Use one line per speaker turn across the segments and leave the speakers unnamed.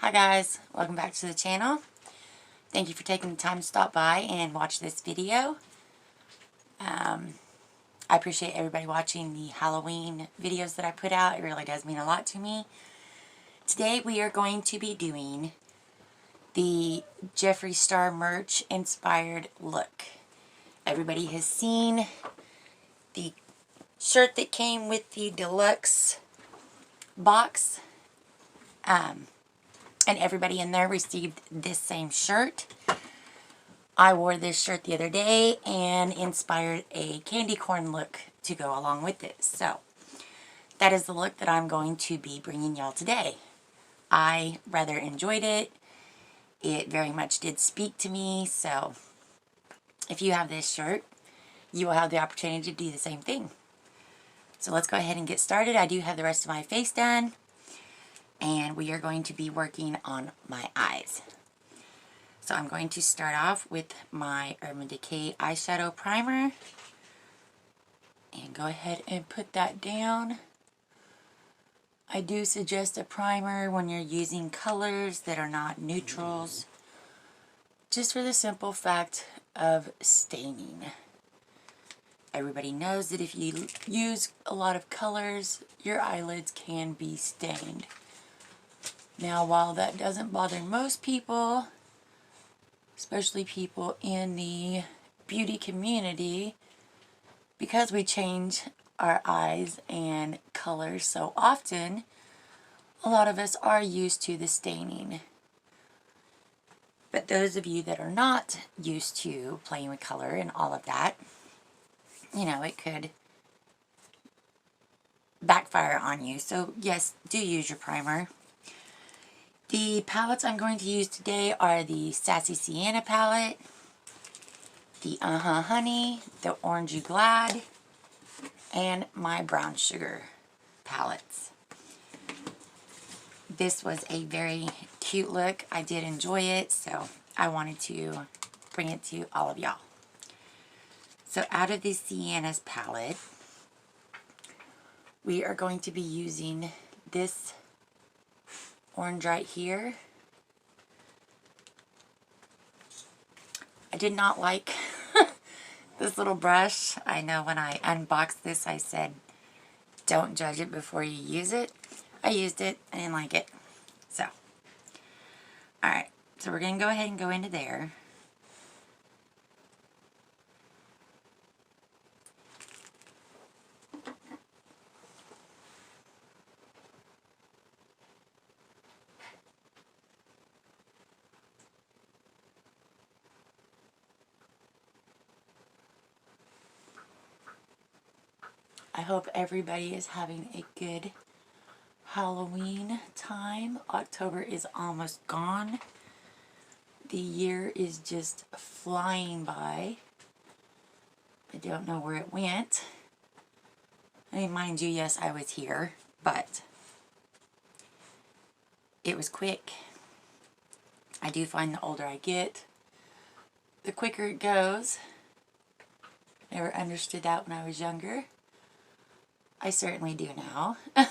Hi guys, welcome back to the channel. Thank you for taking the time to stop by and watch this video. I appreciate everybody watching the Halloween videos that I put out. It really does mean a lot to me. Today we are going to be doing the Jeffree Star merch inspired look. Everybody has seen the shirt that came with the deluxe box. And everybody in there received this same shirt. I wore this shirt the other day and inspired a candy corn look to go along with it. So that is the look that I'm going to be bringing y'all today. I rather enjoyed it. It very much did speak to me. So if you have this shirt, you will have the opportunity to do the same thing. So let's go ahead and get started. I do have the rest of my face done. And we are going to be working on my eyes. So I'm going to start off with my Urban Decay eyeshadow primer. And go ahead and put that down. I do suggest a primer when you're using colors that are not neutrals. Just for the simple fact of staining. Everybody knows that if you use a lot of colors, your eyelids can be stained. Now, while that doesn't bother most people, especially people in the beauty community, because we change our eyes and colors so often, a lot of us are used to the staining. But those of you that are not used to playing with color and all of that, you know, it could backfire on you. So yes, do use your primer. The palettes I'm going to use today are the Sassy Sienna palette, the Honey, the Orange You Glad, and my Brown Sugar palettes. This was a very cute look. I did enjoy it, so I wanted to bring it to all of y'all. So out of the Sienna's palette, we are going to be using this orange right here. I did not like this little brush. I know when I unboxed this I said don't judge it before you use it. I used it. I didn't like it. So, alright. So we're going to go ahead and go into there. I hope everybody is having a good Halloween time. October is almost gone. The year is just flying by. I don't know where it went. I mean, mind you, yes, I was here, but it was quick. I do find the older I get, the quicker it goes. Never understood that when I was younger. I certainly do now. But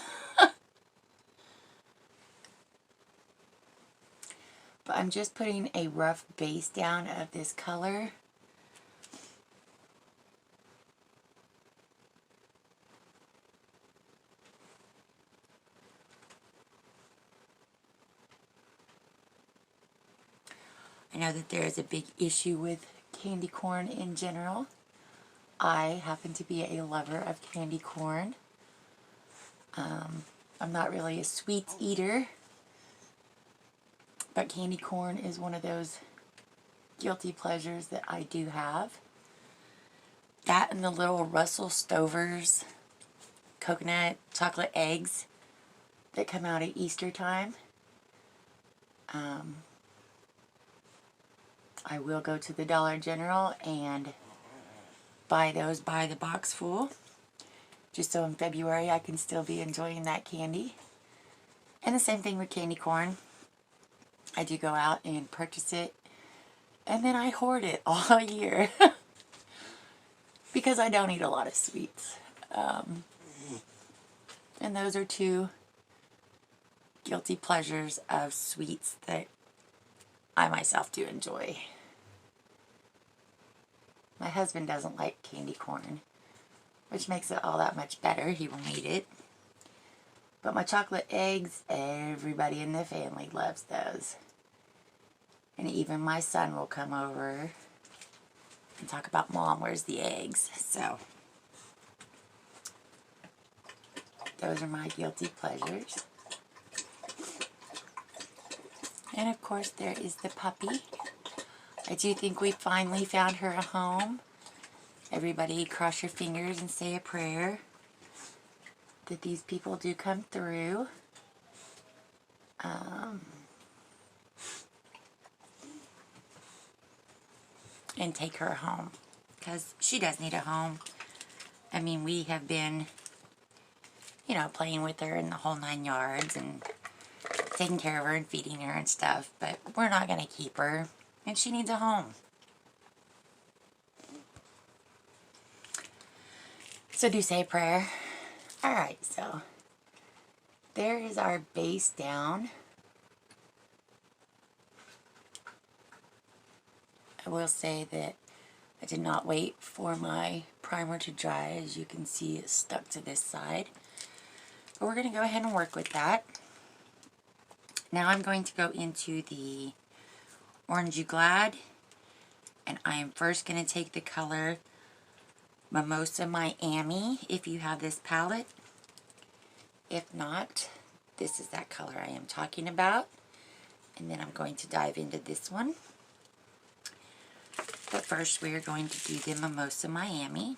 I'm just putting a rough base down of this color. I know that there is a big issue with candy corn in general. I happen to be a lover of candy corn. I'm not really a sweets eater, but candy corn is one of those guilty pleasures that I do have. That and the little Russell Stover's coconut chocolate eggs that come out at Easter time. I will go to the Dollar General and buy those by the box full, just so in February I can still be enjoying that candy. And the same thing with candy corn. I do go out and purchase it, and then I hoard it all year because I don't eat a lot of sweets. And those are two guilty pleasures of sweets that I myself do enjoy. My husband doesn't like candy corn, which makes it all that much better. He won't eat it. But my chocolate eggs, everybody in the family loves those. And even my son will come over and talk about, Mom, where's the eggs? So, those are my guilty pleasures. And of course, there is the puppy. I do think we finally found her a home. Everybody cross your fingers and say a prayer that these people do come through. And take her home, because she does need a home. I mean, we have been, you know, playing with her in the whole 9 yards and taking care of her and feeding her and stuff, but we're not going to keep her, and she needs a home. So do say a prayer. Alright, so there is our base down. I will say that I did not wait for my primer to dry. As you can see, it's stuck to this side. But we're going to go ahead and work with that. Now I'm going to go into the Orange You Glad. And I am first going to take the color Mimosa Miami, if you have this palette. If not, this is that color I am talking about. And then I'm going to dive into this one. But first we are going to do the Mimosa Miami.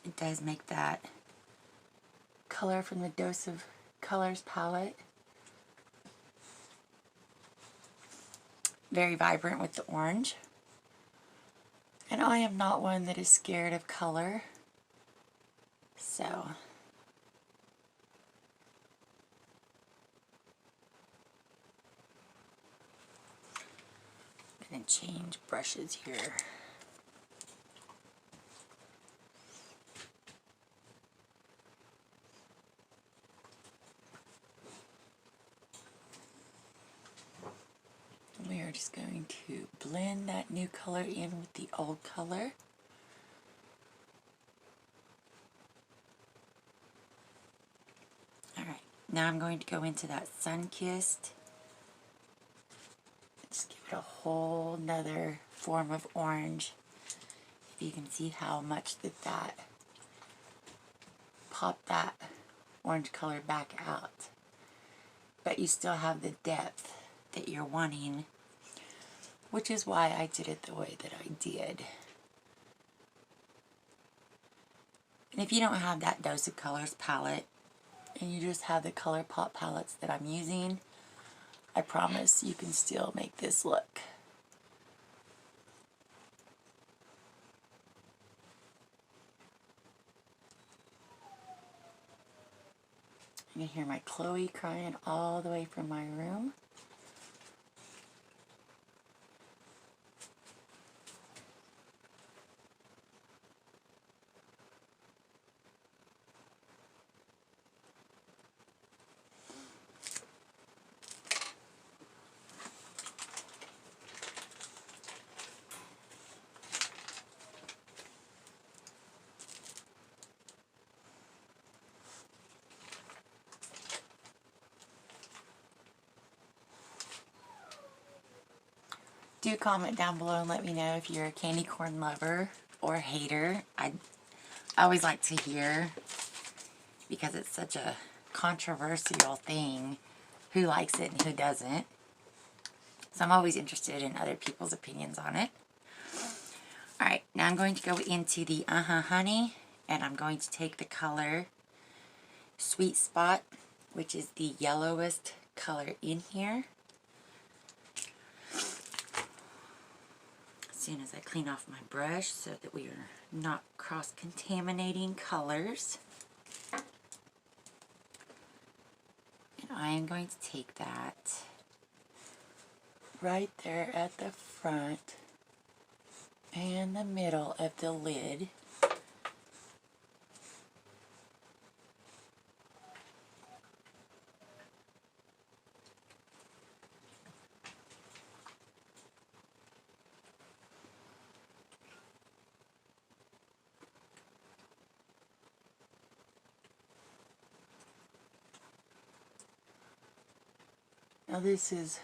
It does make that color from the Dose of Colors palette very vibrant with the orange. And I am not one that is scared of color, so I'm going to change brushes here. We are just going to blend that new color in with the old color. Alright, now I'm going to go into that Sun-Kissed. Just give it a whole nother form of orange. If you can see how much that popped that orange color back out. But you still have the depth that you're wanting, which is why I did it the way that I did. And if you don't have that Dose of Colors palette, and you just have the ColourPop palettes that I'm using, I promise you can still make this look. You can hear my Chloe crying all the way from my room. Do comment down below and let me know if you're a candy corn lover or hater. I always like to hear, because it's such a controversial thing, who likes it and who doesn't. So I'm always interested in other people's opinions on it. Alright, now I'm going to go into the Honey, and I'm going to take the color Sweet Spot, which is the yellowest color in here. As soon as I clean off my brush so that we are not cross-contaminating colors. And I am going to take that right there at the front and the middle of the lid. Now this is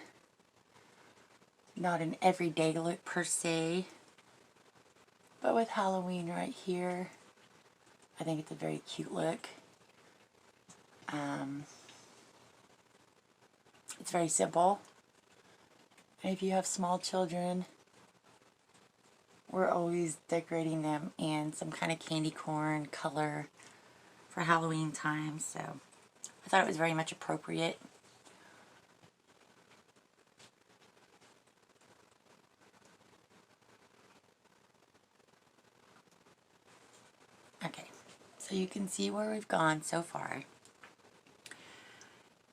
not an everyday look per se, but with Halloween right here, I think it's a very cute look. It's very simple. And if you have small children, we're always decorating them in some kind of candy corn color for Halloween time, so I thought it was very much appropriate. Okay, so you can see where we've gone so far.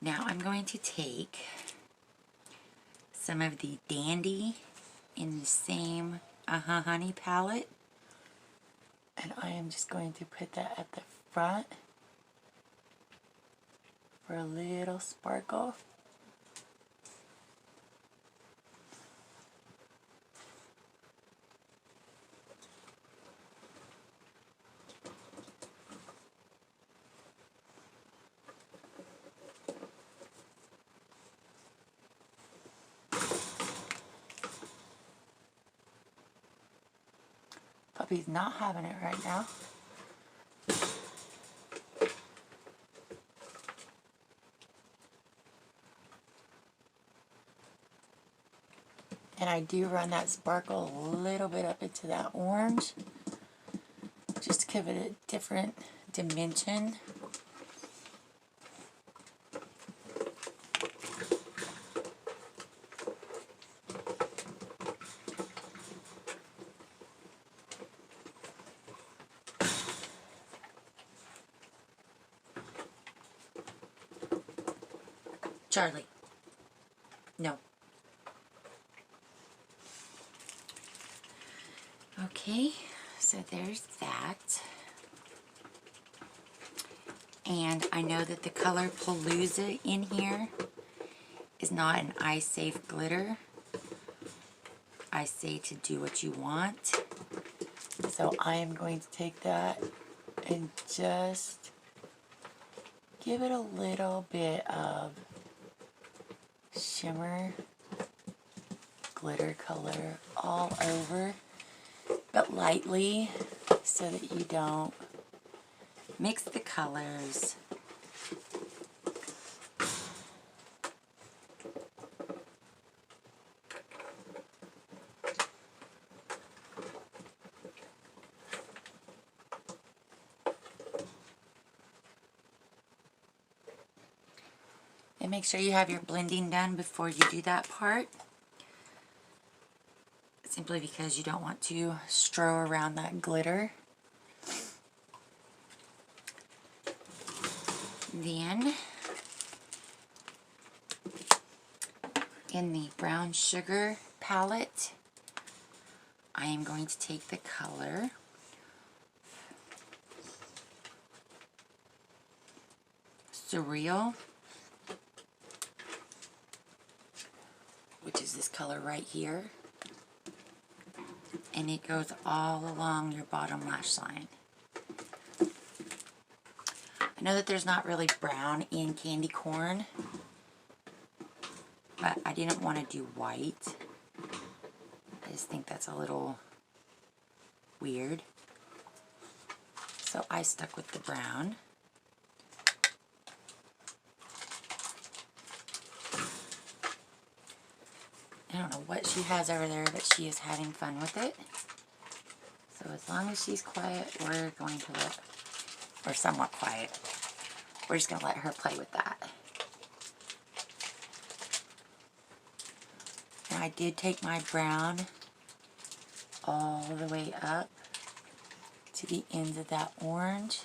Now I'm going to take some of the Dandy in the same Honey palette, and I am just going to put that at the front for a little sparkle. Puppy's not having it right now. And I do run that sparkle a little bit up into that orange, just to give it a different dimension. Charlie. No. Okay, so there's that. And I know that the color Palooza in here is not an eye safe glitter. I say to do what you want. So I am going to take that and just give it a little bit of shimmer glitter color all over, but lightly so that you don't mix the colors. And make sure you have your blending done before you do that part, simply because you don't want to strew around that glitter. Then, in the brown sugar palette, I am going to take the color Surreal, which is this color right here, and it goes all along your bottom lash line. I know that there's not really brown in candy corn, but I didn't want to do white. I just think that's a little weird. So I stuck with the brown. I don't know what she has over there, but she is having fun with it. So as long as she's quiet, we're going to let, or somewhat quiet, we're just going to let her play with that. I did take my brown all the way up to the ends of that orange.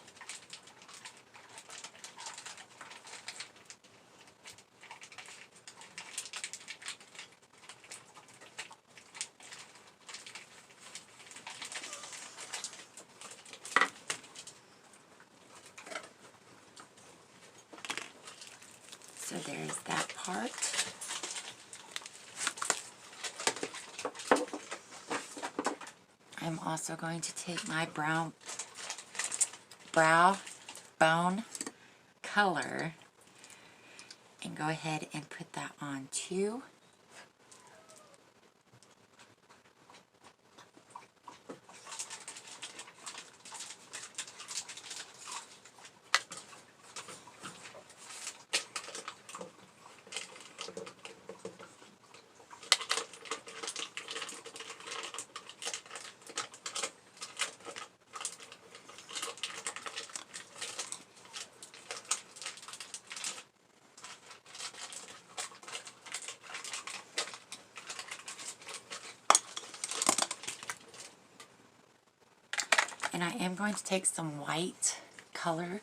So there's that part. I'm also going to take my brow bone color and go ahead and put that on too. And I am going to take some white color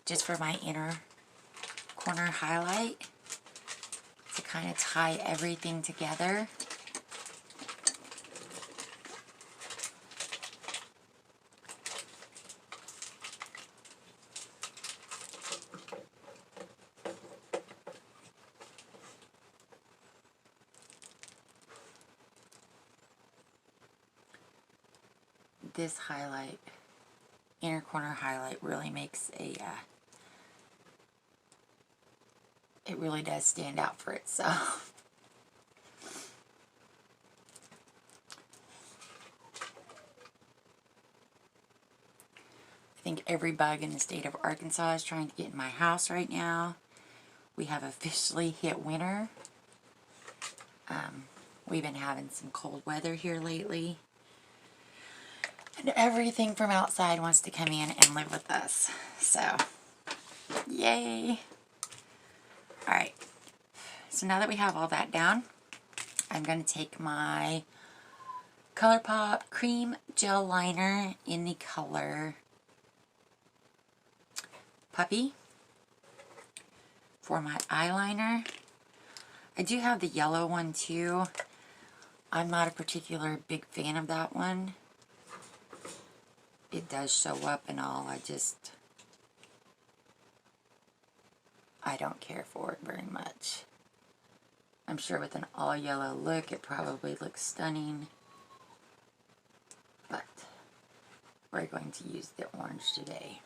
just for my inner corner highlight to kind of tie everything together. This highlight, inner corner highlight, really makes a, it really does stand out for itself. I think every bug in the state of Arkansas is trying to get in my house right now. We have officially hit winter. We've been having some cold weather here lately. And everything from outside wants to come in and live with us. So, yay! Alright, so now that we have all that down, I'm going to take my ColourPop Cream Gel Liner in the color Puppy for my eyeliner. I do have the yellow one too. I'm not a particular big fan of that one. It does show up and all, I don't care for it very much. I'm sure with an all yellow look it probably looks stunning, but we're going to use the orange today.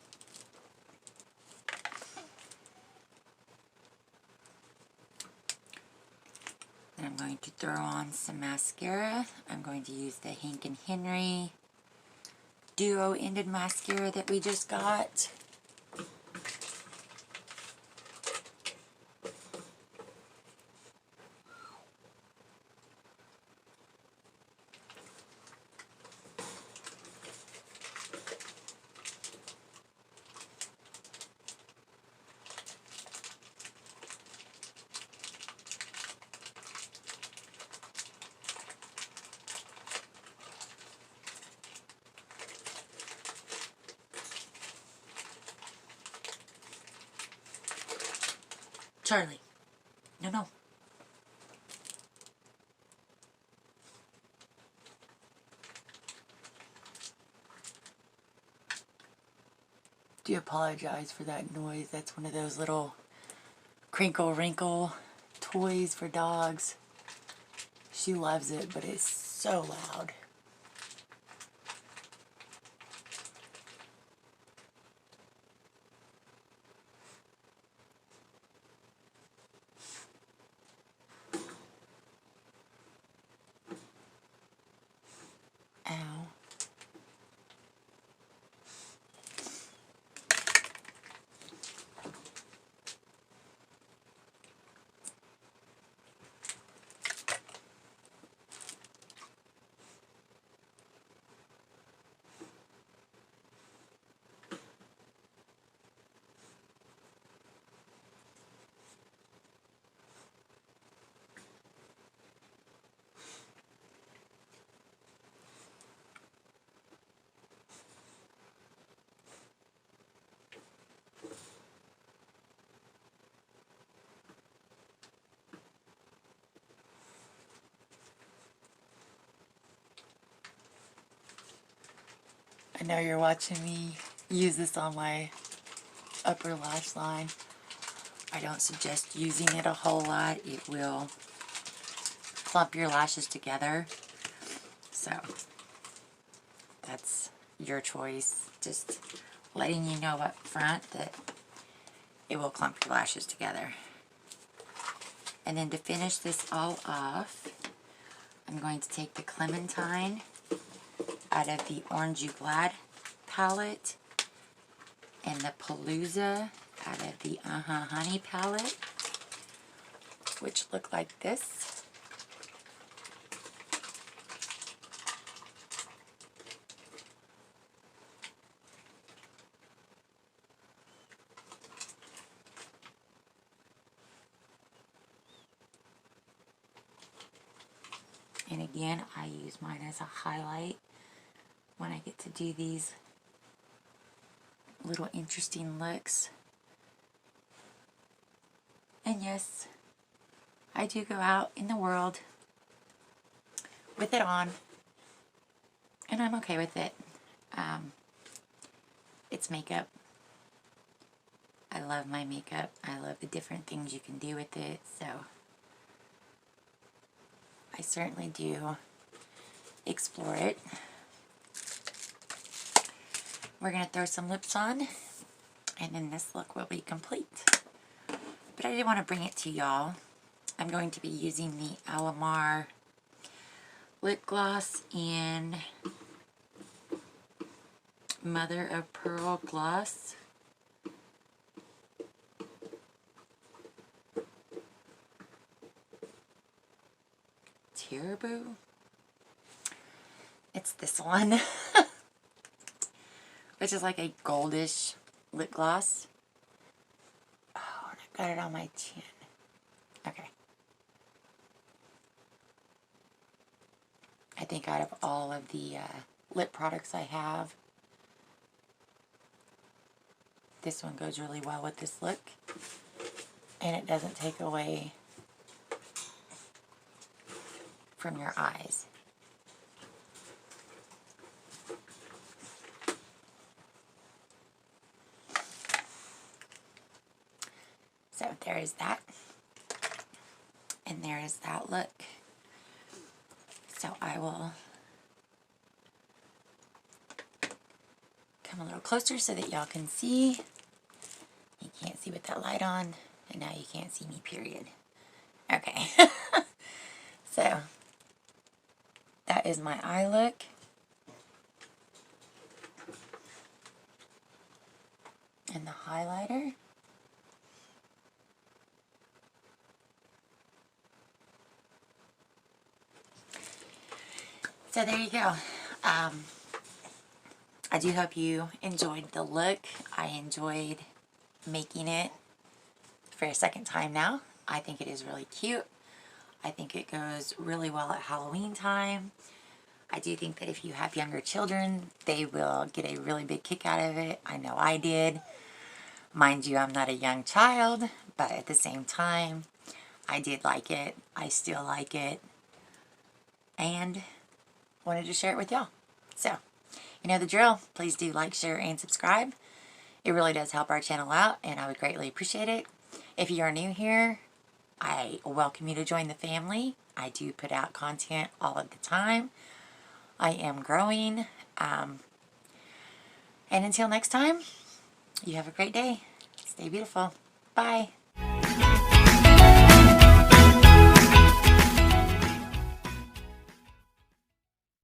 Then I'm going to throw on some mascara. I'm going to use the Hank and Henry Duo Ended Mascara that we just got. Charlie, no. Do apologize for that noise. That's one of those little crinkle wrinkle toys for dogs. She loves it, but it's so loud. Ow. I know you're watching me use this on my upper lash line. I don't suggest using it a whole lot. It will clump your lashes together. So that's your choice. Just letting you know up front that it will clump your lashes together. And then to finish this all off, I'm going to take the Clementine out of the Orange You Glad palette and the Palooza out of the Honey palette, which look like this. And again, I use mine as a highlight when I get to do these little interesting looks. And yes, I do go out in the world with it on, and I'm okay with it. It's makeup. I love my makeup. I love the different things you can do with it, so I certainly do explore it. We're going to throw some lips on, and then this look will be complete. But I did want to bring it to y'all. I'm going to be using the Alamar lip gloss in Mother of Pearl Gloss. Caribou. It's this one, which is like a goldish lip gloss. Oh, and I've got it on my chin. Okay. I think out of all of the lip products I have, this one goes really well with this look, and it doesn't take away from your eyes. So there is that, and there is that look. So I will come a little closer so that y'all can see. You can't see with that light on, and now you can't see me, period. Okay. So that is my eye look. And the highlighter. So there you go. I do hope you enjoyed the look. I enjoyed making it for a second time now. I think it is really cute. I think it goes really well at Halloween time. I do think that if you have younger children, they will get a really big kick out of it. I know I did. Mind you, I'm not a young child, but at the same time, I did like it. I still like it. And wanted to share it with y'all. So, you know the drill. Please do like, share, and subscribe. It really does help our channel out, and I would greatly appreciate it. If you are new here, I welcome you to join the family. I do put out content all of the time. I am growing. And until next time, you have a great day. Stay beautiful. Bye.